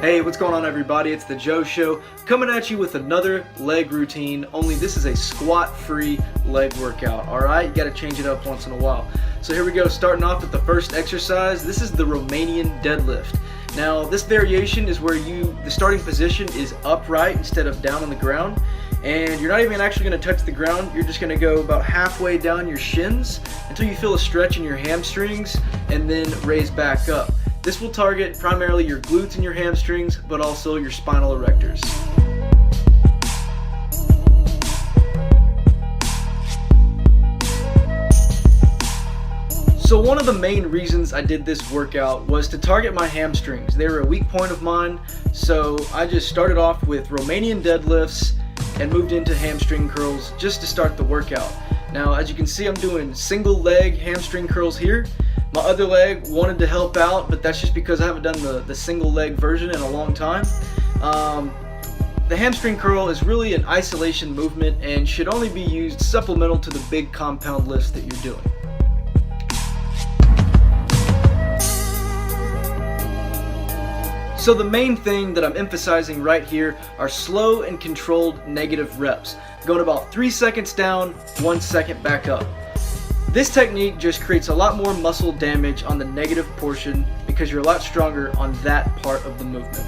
Hey, what's going on everybody? It's the Joe Show coming at you with another leg routine, only this is a squat-free leg workout, alright? You gotta change it up once in a while. So here we go, starting off with the first exercise. This is the Romanian Deadlift. Now, this variation is where the starting position is upright instead of down on the ground, and you're not even actually gonna touch the ground. You're just gonna go about halfway down your shins until you feel a stretch in your hamstrings and then raise back up. This will target primarily your glutes and your hamstrings, but also your spinal erectors. So one of the main reasons I did this workout was to target my hamstrings. They were a weak point of mine, so I just started off with Romanian deadlifts and moved into hamstring curls just to start the workout. Now, as you can see, I'm doing single leg hamstring curls here. My other leg wanted to help out, but that's just because I haven't done the single leg version in a long time. The hamstring curl is really an isolation movement and should only be used supplemental to the big compound lifts that you're doing. So the main thing that I'm emphasizing right here are slow and controlled negative reps, going about 3 seconds down, 1 second back up. This technique just creates a lot more muscle damage on the negative portion because you're a lot stronger on that part of the movement.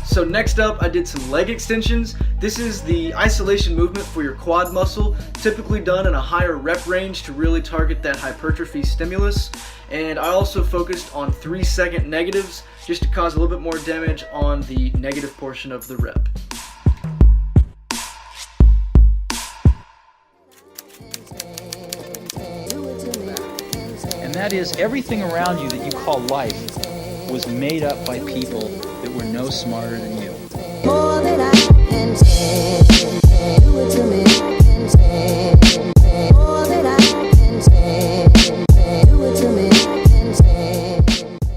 So next up, I did some leg extensions. This is the isolation movement for your quad muscle, typically done in a higher rep range to really target that hypertrophy stimulus. And I also focused on 3 second negatives just to cause a little bit more damage on the negative portion of the rep. And that is, everything around you that you call life was made up by people that were no smarter than you. More than I can say, do it to me, I can say, more than I can say, do it to me, I can say.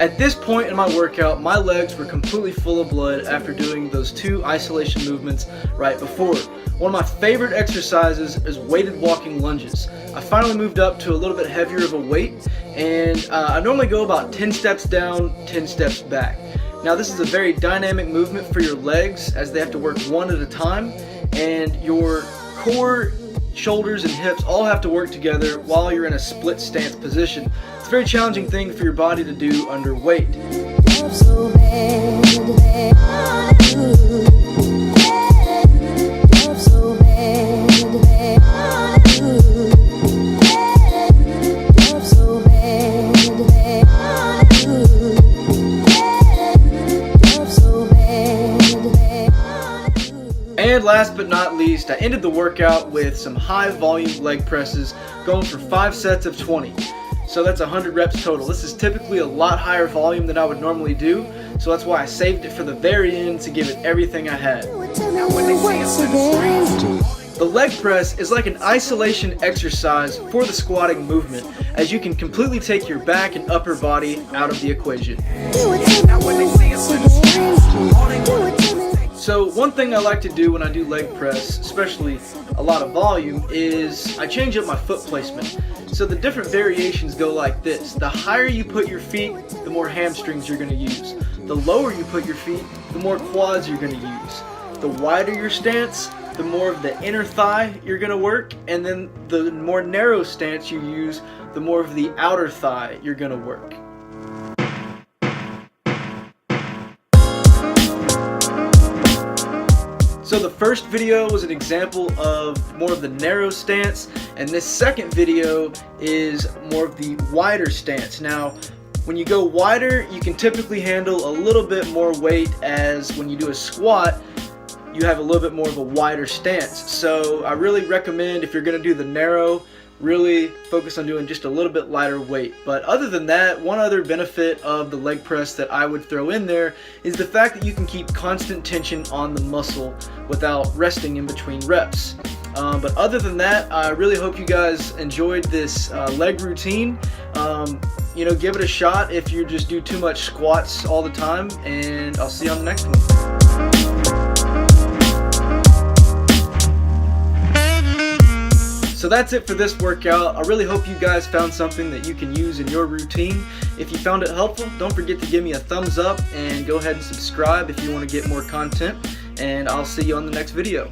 At this point in my workout, my legs were completely full of blood after doing those 2 isolation movements right before. One of my favorite exercises is weighted walking lunges. I finally moved up to a little bit heavier of a weight, and I normally go about 10 steps down, 10 steps back. Now this is a very dynamic movement for your legs as they have to work one at a time, and your core, shoulders, and hips all have to work together while you're in a split stance position. It's a very challenging thing for your body to do under weight. Love so bad, love so bad, love so bad. And last but not least, I ended the workout with some high volume leg presses, going for 5 sets of 20. So that's 100 reps total. This is typically a lot higher volume than I would normally do, so that's why I saved it for the very end to give it everything I had. The leg press is like an isolation exercise for the squatting movement, as you can completely take your back and upper body out of the equation. So one thing I like to do when I do leg press, especially a lot of volume, is I change up my foot placement. So the different variations go like this. The higher you put your feet, the more hamstrings you're going to use. The lower you put your feet, the more quads you're going to use. The wider your stance, the more of the inner thigh you're going to work, and then the more narrow stance you use, the more of the outer thigh you're going to work. So the first video was an example of more of the narrow stance, and this second video is more of the wider stance. Now, when you go wider, you can typically handle a little bit more weight, as when you do a squat, you have a little bit more of a wider stance. So I really recommend, if you're going to do the narrow, really focus on doing just a little bit lighter weight. But other than that, one other benefit of the leg press that I would throw in there is the fact that you can keep constant tension on the muscle without resting in between reps. But other than that, I really hope you guys enjoyed this leg routine. You know, give it a shot if you just do too much squats all the time, and I'll see you on the next one. So that's it for this workout. I really hope you guys found something that you can use in your routine. If you found it helpful, don't forget to give me a thumbs up and go ahead and subscribe if you want to get more content, and I'll see you on the next video.